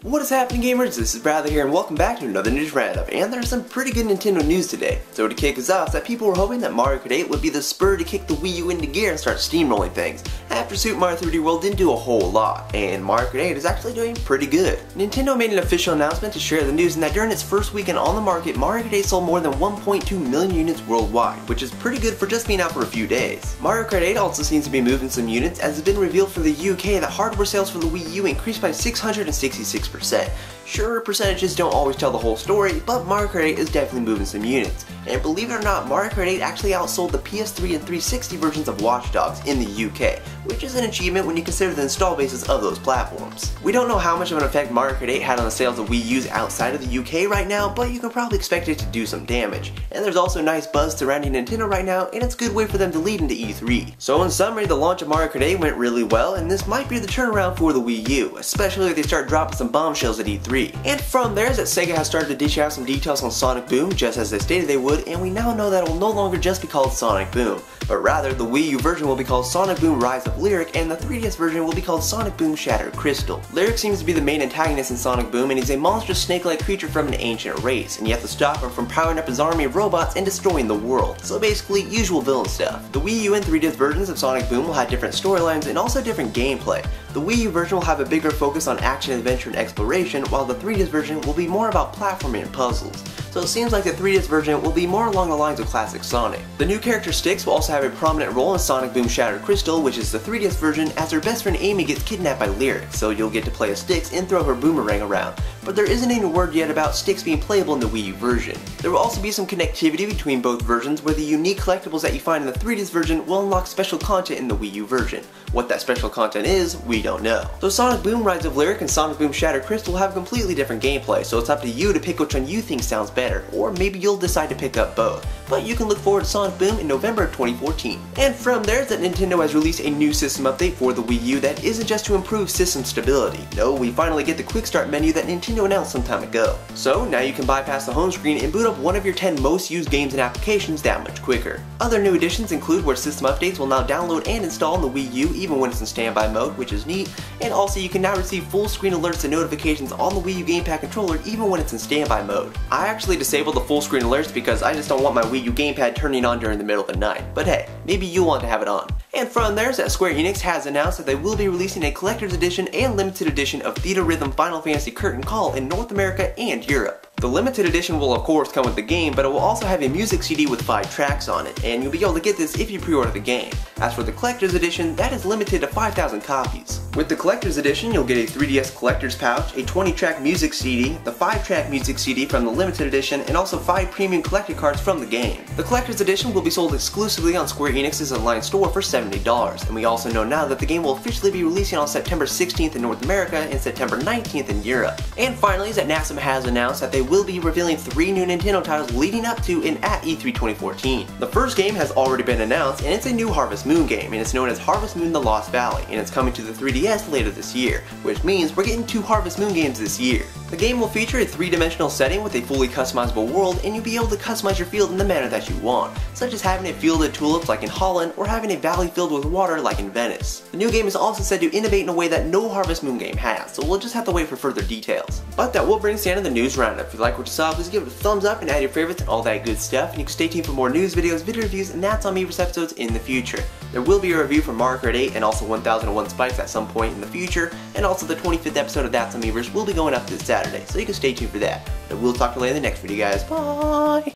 What is happening, gamers? This is Bradley here and welcome back to another news roundup. And there's some pretty good Nintendo news today. So to kick us off, that people were hoping that Mario Kart 8 would be the spur to kick the Wii U into gear and start steamrolling things. After Super Mario 3D World didn't do a whole lot, and Mario Kart 8 is actually doing pretty good. Nintendo made an official announcement to share the news and that during its first weekend on the market, Mario Kart 8 sold more than 1.2 million units worldwide, which is pretty good for just being out for a few days. Mario Kart 8 also seems to be moving some units, as it's been revealed for the UK that hardware sales for the Wii U increased by 666%. Sure, percentages don't always tell the whole story, but Mario Kart 8 is definitely moving some units. And believe it or not, Mario Kart 8 actually outsold the PS3 and 360 versions of Watch Dogs in the UK, which is an achievement when you consider the install bases of those platforms. We don't know how much of an effect Mario Kart 8 had on the sales of Wii U's outside of the UK right now, but you can probably expect it to do some damage. And there's also nice buzz surrounding Nintendo right now, and it's a good way for them to lead into E3. So in summary, the launch of Mario Kart 8 went really well, and this might be the turnaround for the Wii U, especially if they start dropping some bombshells at E3. And from there, that Sega has started to dish out some details on Sonic Boom, just as they stated they would, and we now know that it will no longer just be called Sonic Boom, but rather the Wii U version will be called Sonic Boom Rise of Lyric, and the 3DS version will be called Sonic Boom Shattered Crystal. Lyric seems to be the main antagonist in Sonic Boom, and he's a monstrous snake-like creature from an ancient race, and you have to stop him from powering up his army of robots and destroying the world. So basically, usual villain stuff. The Wii U and 3DS versions of Sonic Boom will have different storylines and also different gameplay. The Wii U version will have a bigger focus on action, adventure, and exploration, while the 3DS version will be more about platforming and puzzles. So it seems like the 3DS version will be more along the lines of classic Sonic. The new character Styx will also have a prominent role in Sonic Boom Shattered Crystal, which is the 3DS version, as her best friend Amy gets kidnapped by Lyric, so you'll get to play as Styx and throw her boomerang around. But there isn't any word yet about Styx being playable in the Wii U version. There will also be some connectivity between both versions, where the unique collectibles that you find in the 3DS version will unlock special content in the Wii U version. What that special content is, we don't know. So Sonic Boom Rise of Lyric and Sonic Boom Shattered Crystal will have completely different gameplay, so it's up to you to pick which one you think sounds better, or maybe you'll decide to pick up both. But you can look forward to Sonic Boom in November of 2014. And from there, that Nintendo has released a new system update for the Wii U that isn't just to improve system stability. No, we finally get the Quick Start menu that Nintendo announced some time ago. So now you can bypass the home screen and boot up one of your 10 most used games and applications that much quicker. Other new additions include where system updates will now download and install on the Wii U even when it's in standby mode, which is neat, and also you can now receive full screen alerts and notifications on the Wii U gamepad controller even when it's in standby mode. I actually disabled the full screen alerts because I just don't want my Wii U gamepad turning on during the middle of the night, but hey, maybe you want to have it on. And from there, that Square Enix has announced that they will be releasing a collector's edition and limited edition of Theatrhythm Final Fantasy Curtain Call in North America and Europe. The limited edition will of course come with the game, but it will also have a music CD with 5 tracks on it, and you'll be able to get this if you pre-order the game. As for the collector's edition, that is limited to 5,000 copies. With the collector's edition, you'll get a 3DS collector's pouch, a 20-track music CD, the 5-track music CD from the limited edition, and also 5 premium collector cards from the game. The collector's edition will be sold exclusively on Square Enix's online store for $70, and we also know now that the game will officially be releasing on September 16th in North America and September 19th in Europe. And finally, that NASA has announced that they will be revealing 3 new Nintendo titles leading up to and at E3 2014. The first game has already been announced, and it's a new Harvest Moon game, and it's known as Harvest Moon: The Lost Valley, and it's coming to the 3DS later this year, which means we're getting 2 Harvest Moon games this year. The game will feature a 3-dimensional setting with a fully customizable world, and you'll be able to customize your field in the manner that you want, such as having a field of tulips like in Holland, or having a valley filled with water like in Venice. The new game is also said to innovate in a way that no Harvest Moon game has, so we'll just have to wait for further details. But that will bring us to the end of the news roundup. If you like what you saw, please give it a thumbs up and add your favorites and all that good stuff, and you can stay tuned for more news videos, video reviews, and That's On Me episodes in the future. There will be a review for Mario Kart 8 and also 1001 Spikes at some point in the future, and also the 25th episode of That's On Me will be going up this Saturday, so you can stay tuned for that. And we'll talk to you later in the next video, guys. Bye!